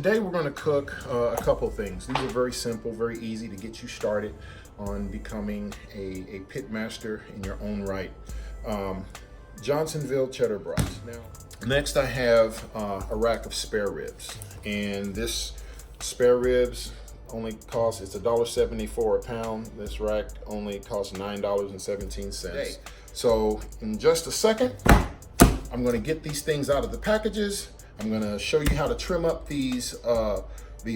Today we're going to cook a couple things. These are very simple, very easy to get you started on becoming a pitmaster in your own right. Johnsonville cheddar brats. Now, next I have a rack of spare ribs, and this spare ribs only costs, it's $1.74 a pound. This rack only costs $9.17. So in just a second, I'm going to get these things out of the packages. I'm going to show you how to trim up these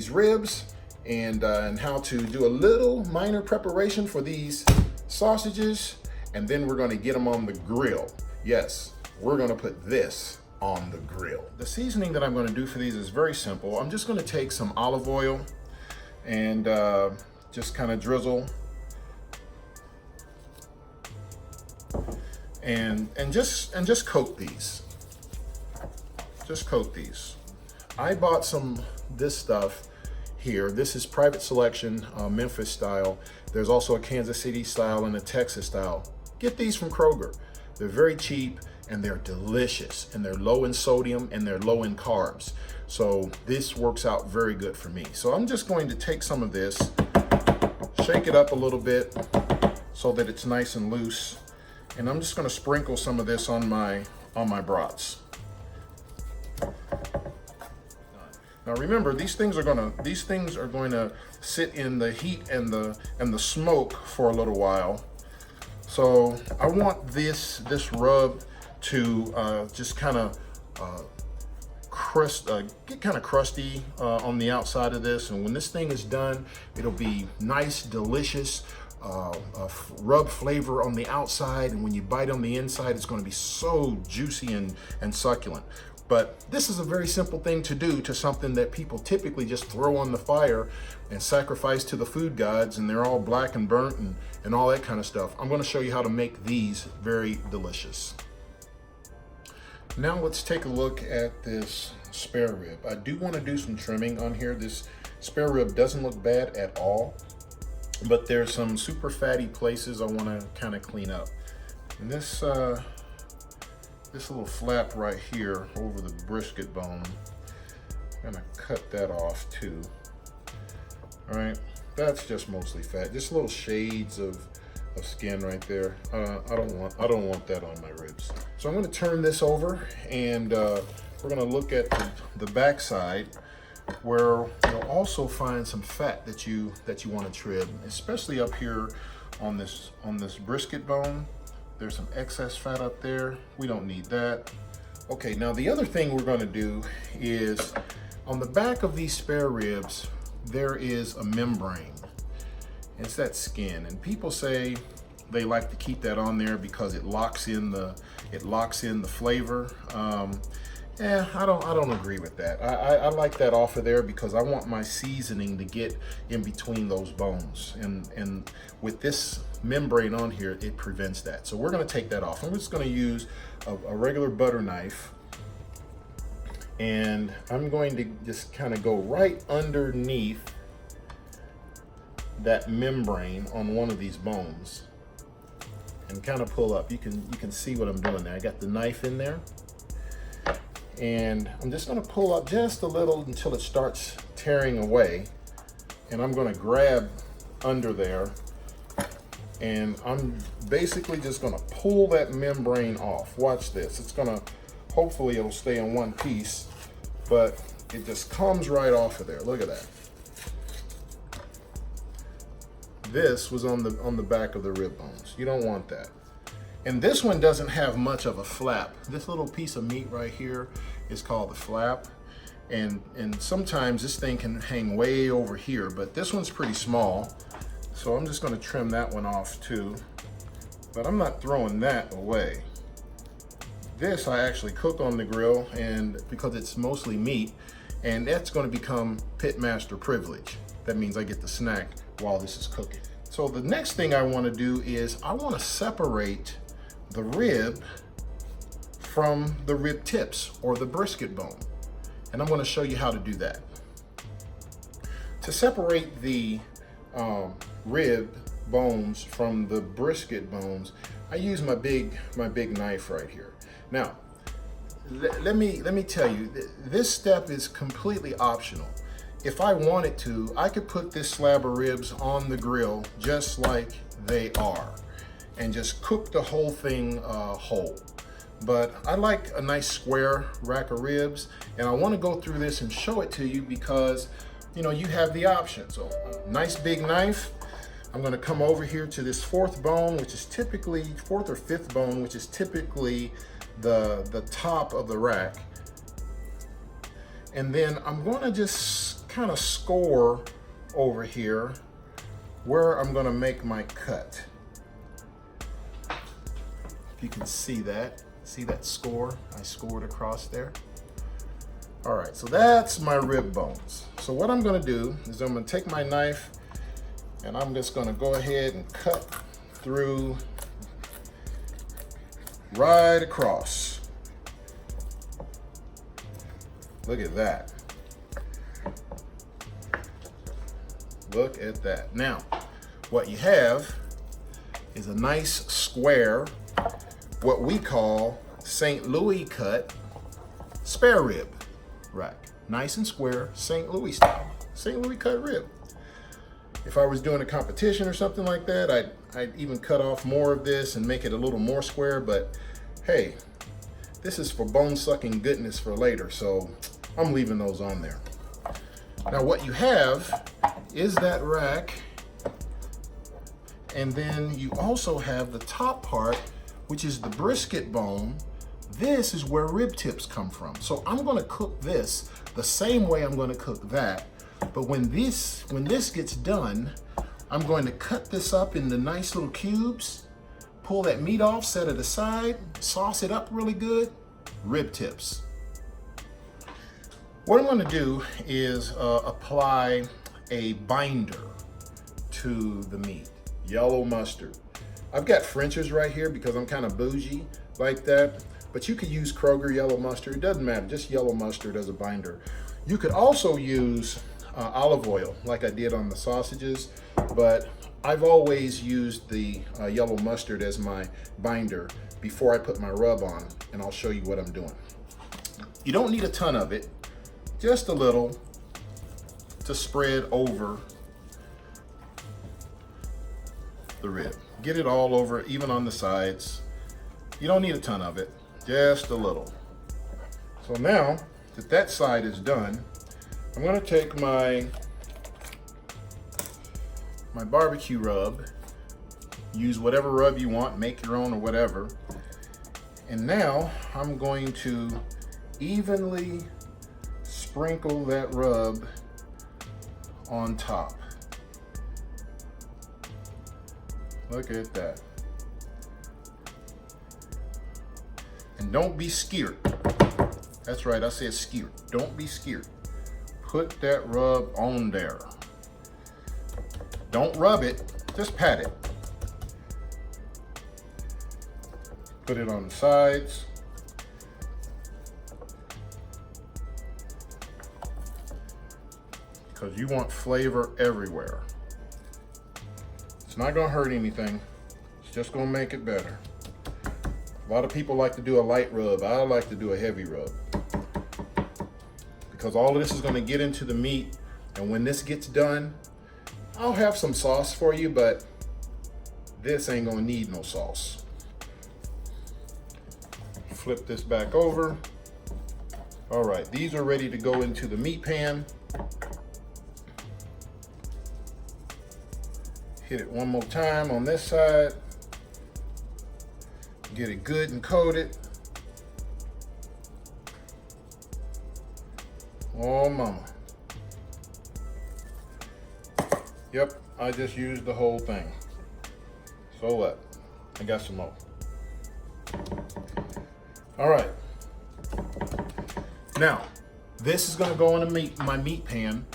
ribs and how to do a little minor preparation for these sausages, and then we're going to get them on the grill. Yes, we're going to put this on the grill. The seasoning that I'm going to do for these is very simple. I'm just going to take some olive oil and just kind of drizzle and just coat these. Just coat these. I bought this stuff here. This is private selection, Memphis style. There's also a Kansas City style and a Texas style. Get these from Kroger. They're very cheap and they're delicious, and they're low in sodium and they're low in carbs. So this works out very good for me. So I'm just going to take some of this, shake it up a little bit so that it's nice and loose, and I'm just going to sprinkle some of this on my brats. Now remember, these things are going to sit in the heat and the smoke for a little while. So I want this rub to just kind of get kind of crusty on the outside of this, and when this thing is done, it'll be nice, delicious rub flavor on the outside, and when you bite on the inside, it's going to be so juicy and succulent. But this is a very simple thing to do to something that people typically just throw on the fire and sacrifice to the food gods, and they're all black and burnt and all that kind of stuff. I'm going to show you how to make these very delicious. Now let's take a look at this spare rib. I do want to do some trimming on here. This spare rib doesn't look bad at all, but there's some super fatty places I want to kind of clean up. And this little flap right here over the brisket bone, I'm gonna cut that off too. All right, that's just mostly fat, just little shades of skin right there. I don't want that on my ribs. So I'm gonna turn this over, and we're gonna look at the back side, where you'll also find some fat that you want to trim, especially up here on this brisket bone. There's some excess fat up there. We don't need that. Okay, now the other thing we're going to do is on the back of these spare ribs, there is a membrane. It's that skin, and people say they like to keep that on there because it locks in the flavor. I don't agree with that. I like that off of there because I want my seasoning to get in between those bones, and with this membrane on here, it prevents that. So we're going to take that off. I'm just going to use a regular butter knife, and I'm going to just kind of go right underneath that membrane on one of these bones and kind of pull up. You can see what I'm doing there. I got the knife in there, and I'm just going to pull up just a little until it starts tearing away, and I'm going to grab under there, and I'm basically just going to pull that membrane off. Watch this. It's going to, hopefully it'll stay in one piece, but it just comes right off of there. Look at that. This was on the back of the rib bones. You don't want that. And this one doesn't have much of a flap. This little piece of meat right here is called the flap. And sometimes this thing can hang way over here, but this one's pretty small. So I'm just gonna trim that one off too. But I'm not throwing that away. This I actually cook on the grill, and because it's mostly meat, and that's gonna become Pitmaster privilege. That means I get the snack while this is cooking. So the next thing I wanna do is I wanna separate the rib from the rib tips or the brisket bone. And I'm going to show you how to do that. To separate the rib bones from the brisket bones, I use my big knife right here. Now, let me tell you, this step is completely optional. If I wanted to, I could put this slab of ribs on the grill just like they are and just cook the whole thing whole. But I like a nice square rack of ribs, and I want to go through this and show it to you because, you know, you have the option. So nice big knife. I'm going to come over here to this fourth bone, which is typically fourth or fifth bone, which is typically the top of the rack. And then I'm going to just kind of score over here where I'm going to make my cut. If you can see that score? I scored across there. All right, so that's my rib bones. So what I'm going to do is I'm going to take my knife and I'm just going to go ahead and cut through right across. Look at that. Look at that. Now, what you have is a nice square, what we call St. Louis cut spare rib rack. Nice and square, St. Louis style, St. Louis cut rib. If I was doing a competition or something like that, I'd even cut off more of this and make it a little more square, but hey, this is for bone sucking goodness for later, so I'm leaving those on there. Now what you have is that rack, and then you also have the top part, which is the brisket bone. This is where rib tips come from. So I'm gonna cook this the same way I'm gonna cook that, but when this gets done, I'm going to cut this up into nice little cubes, pull that meat off, set it aside, sauce it up really good, rib tips. What I'm going to do is apply a binder to the meat, yellow mustard. I've got French's right here because I'm kind of bougie like that, but you could use Kroger yellow mustard. It doesn't matter, just yellow mustard as a binder. You could also use olive oil like I did on the sausages, but I've always used the yellow mustard as my binder before I put my rub on, and I'll show you what I'm doing. You don't need a ton of it, just a little to spread over the rib. Get it all over, even on the sides. You don't need a ton of it, just a little. So now that that side is done, I'm gonna take my barbecue rub, use whatever rub you want, make your own or whatever. And now I'm going to evenly sprinkle that rub on top. Look at that. And don't be scared. That's right, I said scared. Don't be scared. Put that rub on there. Don't rub it, just pat it. Put it on the sides. Because you want flavor everywhere. It's not gonna hurt anything. It's just gonna make it better. A lot of people like to do a light rub. I like to do a heavy rub. Because all of this is gonna get into the meat, and when this gets done, I'll have some sauce for you, but this ain't gonna need no sauce. Flip this back over. All right, these are ready to go into the meat pan. Hit it one more time on this side. Get it good and coated. Oh mama. Yep, I just used the whole thing. So what? I got some more. All right. Now, this is gonna go in my meat pan.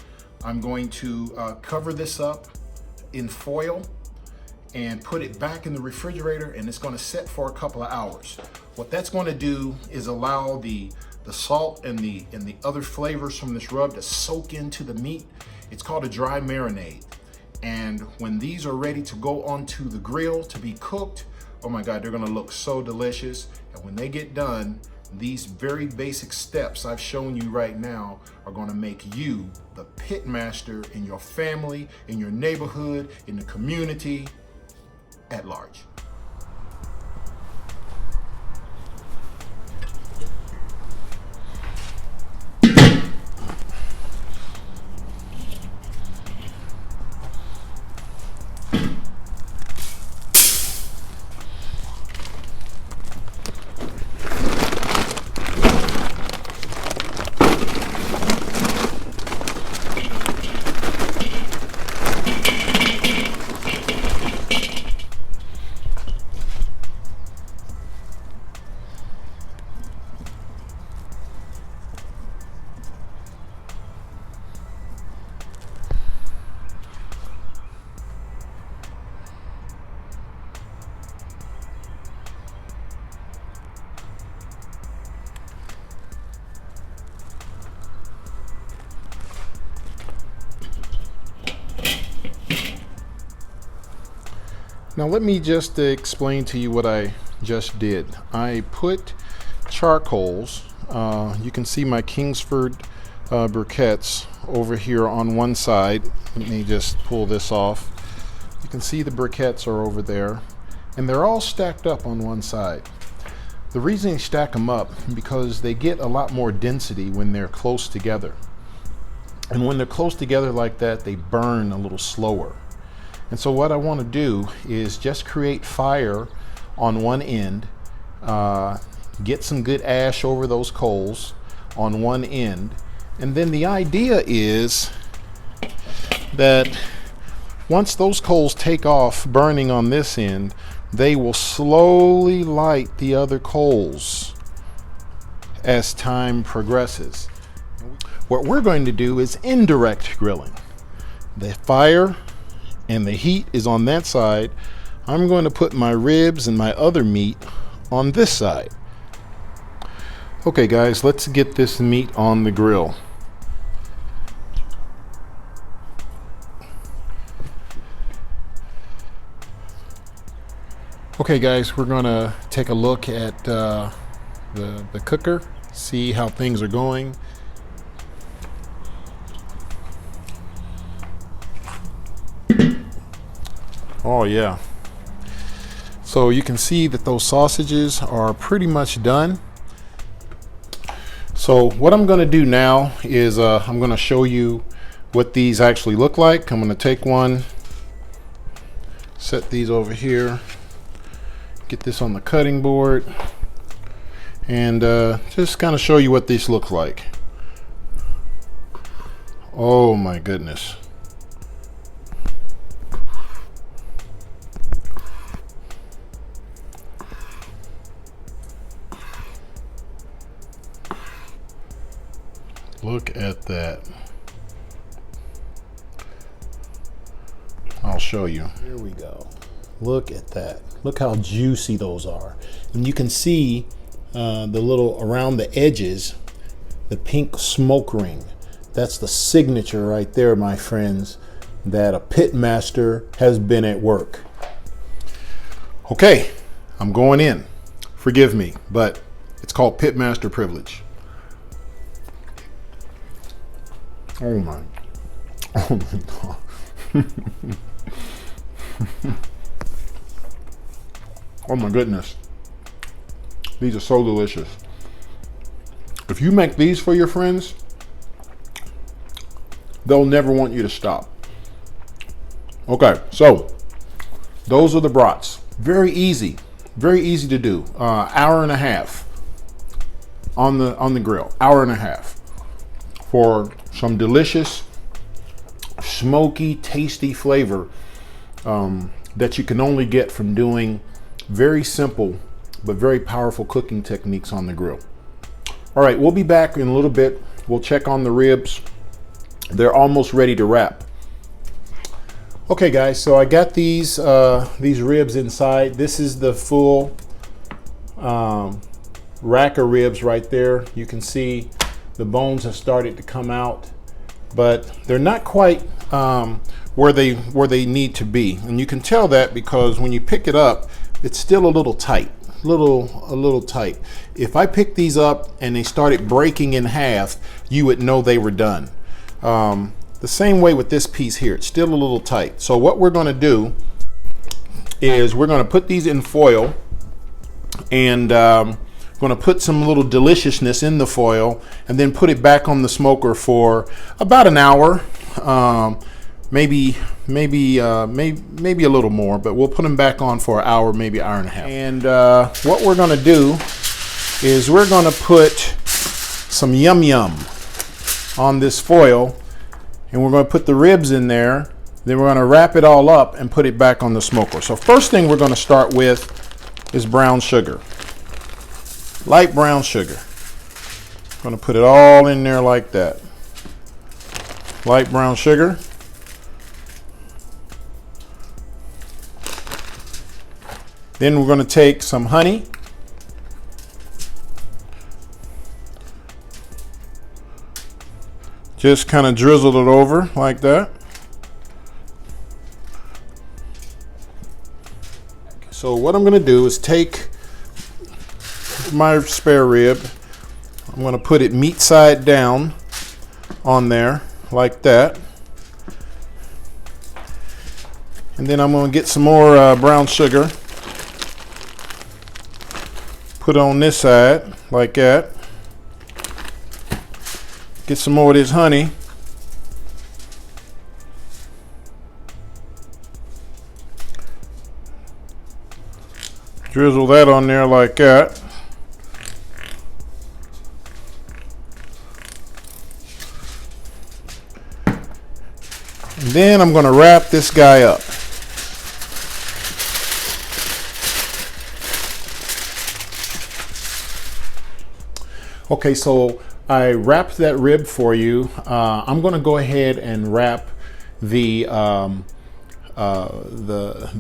I'm going to cover this up in foil and put it back in the refrigerator, and it's gonna sit for a couple of hours. What that's gonna do is allow the salt and the other flavors from this rub to soak into the meat. It's called a dry marinade. And when these are ready to go onto the grill to be cooked, oh my God, they're gonna look so delicious. And when they get done, These very basic steps I've shown you right now are going to make you the pitmaster in your family, in your neighborhood, in the community, at large. Now let me just explain to you what I just did. I put charcoals, you can see my Kingsford briquettes over here on one side. Let me just pull this off. You can see the briquettes are over there, and they're all stacked up on one side. The reason you stack them up is because they get a lot more density when they're close together. And when they're close together like that, they burn a little slower. And so what I want to do is just create fire on one end, get some good ash over those coals on one end, and then the idea is that once those coals take off burning on this end, they will slowly light the other coals as time progresses. What we're going to do is indirect grilling. The fire and the heat is on that side. I'm going to put my ribs and my other meat on this side. Okay guys, let's get this meat on the grill. Okay guys, we're gonna take a look at the cooker, see how things are going. Oh yeah. So you can see that those sausages are pretty much done. So what I'm going to do now is I'm going to show you what these actually look like. I'm going to take one, set these over here, get this on the cutting board, and just kind of show you what these look like. Oh my goodness. Look at that. I'll show you. Here we go. Look at that. Look how juicy those are. And you can see the little around the edges, the pink smoke ring. That's the signature right there, my friends, that a pitmaster has been at work. Okay, I'm going in. Forgive me, but it's called pitmaster privilege. Oh my God. Oh my goodness. These are so delicious. If you make these for your friends, they'll never want you to stop. Okay, so those are the brats. Very easy to do. Hour and a half on the grill. Hour and a half for some delicious, smoky, tasty flavor that you can only get from doing very simple but very powerful cooking techniques on the grill. All right, we'll be back in a little bit. We'll check on the ribs. They're almost ready to wrap. Okay guys, so I got these ribs inside. This is the full rack of ribs right there. You can see the bones have started to come out, but they're not quite where they need to be. And you can tell that because when you pick it up, it's still a little tight. little tight. If I picked these up and they started breaking in half, you would know they were done. The same way with this piece here, it's still a little tight. So what we're going to do is we're going to put these in foil, and going to put some little deliciousness in the foil, and then put it back on the smoker for about an hour, maybe a little more, but we'll put them back on for an hour, maybe an hour and a half. And what we're going to do is we're going to put some yum yum on this foil, and we're going to put the ribs in there. Then we're going to wrap it all up and put it back on the smoker. So first thing we're going to start with is brown sugar, light brown sugar. I'm going to put it all in there like that. Light brown sugar. Then we're going to take some honey. Just kind of drizzle it over like that. So what I'm going to do is take my spare rib. I'm going to put it meat side down on there like that. And then I'm going to get some more brown sugar. Put it on this side like that. Get some more of this honey. Drizzle that on there like that. And then I'm going to wrap this guy up. Okay, so I wrapped that rib for you. I'm going to go ahead and wrap the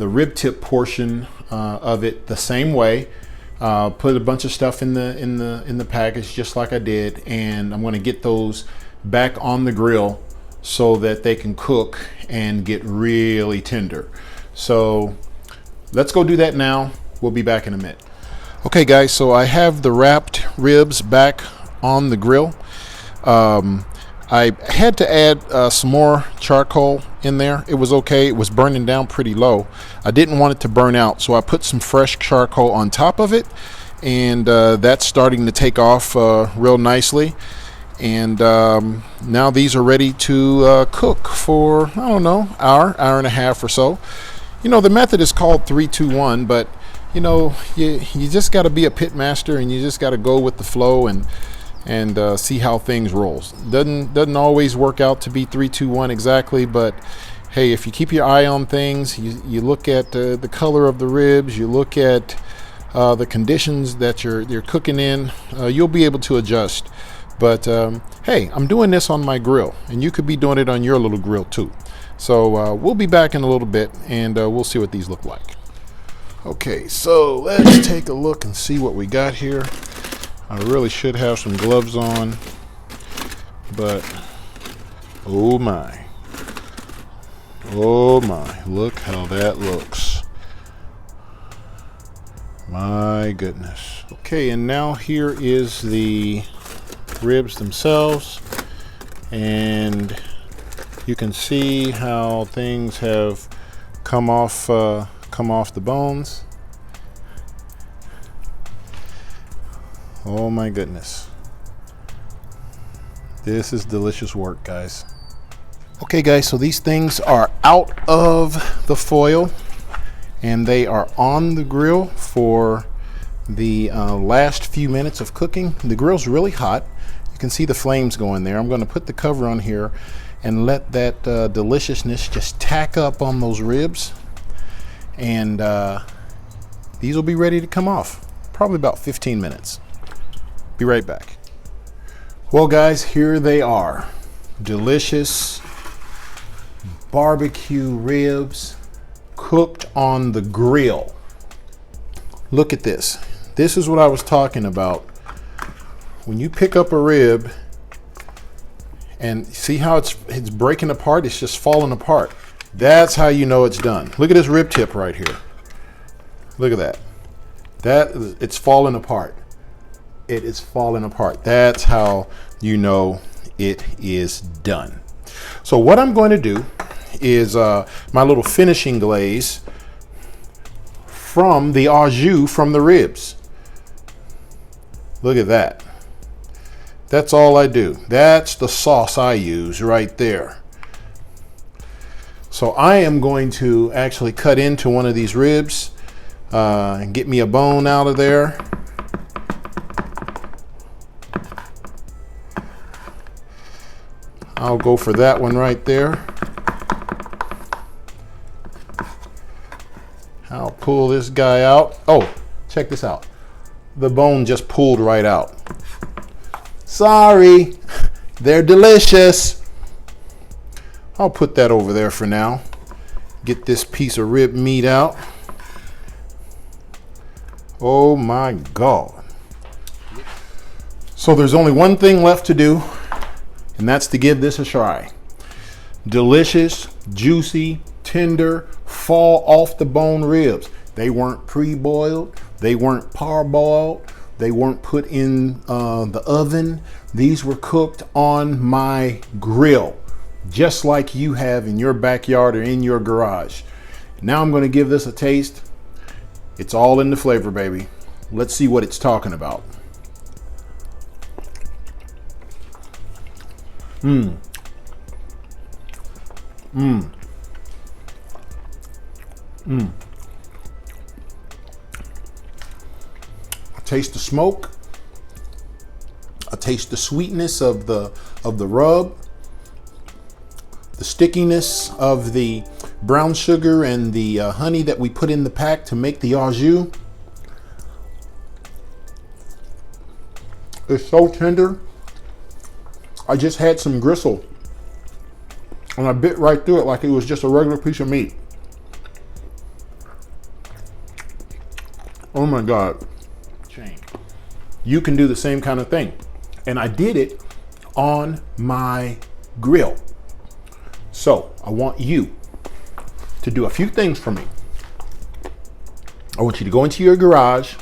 rib tip portion of it the same way. Put a bunch of stuff in the package just like I did, and I'm going to get those back on the grill so that they can cook and get really tender. So let's go do that now. We'll be back in a minute. Okay guys, so I have the wrapped ribs back on the grill. I had to add some more charcoal in there. It was okay. It was burning down pretty low. I didn't want it to burn out, so I put some fresh charcoal on top of it, and that's starting to take off real nicely. And now these are ready to cook for, I don't know, hour and a half or so. You know, the method is called 3-2-1, but you know, you just got to be a pitmaster, and you just got to go with the flow and see how things rolls. Doesn't always work out to be 3-2-1 exactly, but hey, if you keep your eye on things, you look at the color of the ribs, you look at the conditions that you're cooking in, you'll be able to adjust. But hey, I'm doing this on my grill, and you could be doing it on your little grill too. So we'll be back in a little bit, and we'll see what these look like. Okay, so let's take a look and see what we got here. I really should have some gloves on, but oh my, look how that looks. My goodness. Okay, and now here is the ribs themselves, and you can see how things have come off the bones. Oh my goodness. This is delicious work, guys. Okay guys, so these things are out of the foil and they are on the grill for the last few minutes of cooking. The grill's really hot. You can see the flames going there. I'm going to put the cover on here and let that deliciousness just tack up on those ribs, and these will be ready to come off probably about 15 minutes. Be right back. Well guys, here they are. Delicious barbecue ribs cooked on the grill. Look at this. This is what I was talking about. When you pick up a rib and see how it's breaking apart, it's just falling apart. That's how you know it's done. Look at this rib tip right here. Look at that. It's falling apart. It is falling apart. That's how you know it is done. So what I'm going to do is my little finishing glaze from the au jus from the ribs. Look at that. That's all I do. That's the sauce I use right there. So I am going to actually cut into one of these ribs and get me a bone out of there. I'll go for that one right there. I'll pull this guy out. Oh, check this out. The bone just pulled right out. Sorry, they're delicious. I'll put that over there for now. Get this piece of rib meat out. Oh my God. So there's only one thing left to do, and that's to give this a try. Delicious, juicy, tender, fall off the bone ribs. They weren't pre-boiled. They weren't parboiled. They weren't put in the oven. These were cooked on my grill, just like you have in your backyard or in your garage. Now I'm going to give this a taste. It's all in the flavor, baby. Let's see what it's talking about. I taste the smoke. I taste the sweetness of the rub, the stickiness of the brown sugar and the honey that we put in the pack to make the au jus. It's so tender. I just had some gristle and I bit right through it like it was just a regular piece of meat. Oh my God. You can do the same kind of thing. And I did it on my grill. So I want you to do a few things for me. I want you to go into your garage,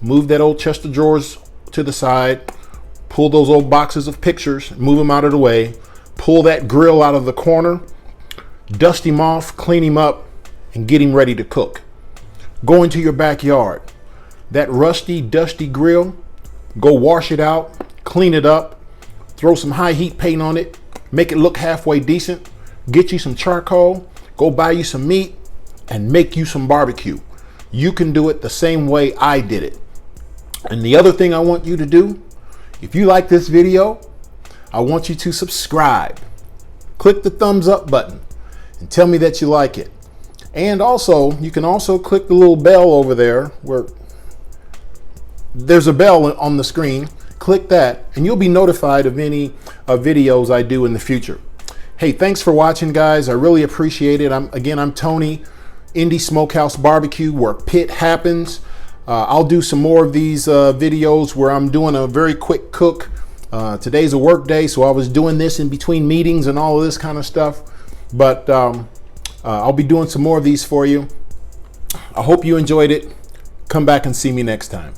move that old chest of drawers to the side, pull those old boxes of pictures, move them out of the way, pull that grill out of the corner, dust him off, clean him up, and get him ready to cook. Go into your backyard. That rusty, dusty grill, go wash it out, clean it up, throw some high heat paint on it, make it look halfway decent, get you some charcoal, go buy you some meat, and make you some barbecue. You can do it the same way I did it. And the other thing I want you to do, if you like this video, I want you to subscribe. Click the thumbs up button and tell me that you like it. And also, you can also click the little bell over there where there's a bell on the screen. Click that and you'll be notified of any videos I do in the future. Hey, thanks for watching, guys. I really appreciate it. I'm Tony, Indie Smokehouse Barbecue, where Pit happens. I'll do some more of these videos where I'm doing a very quick cook. Today's a work day, so I was doing this in between meetings and all of this kind of stuff. But I'll be doing some more of these for you. I hope you enjoyed it. Come back and see me next time.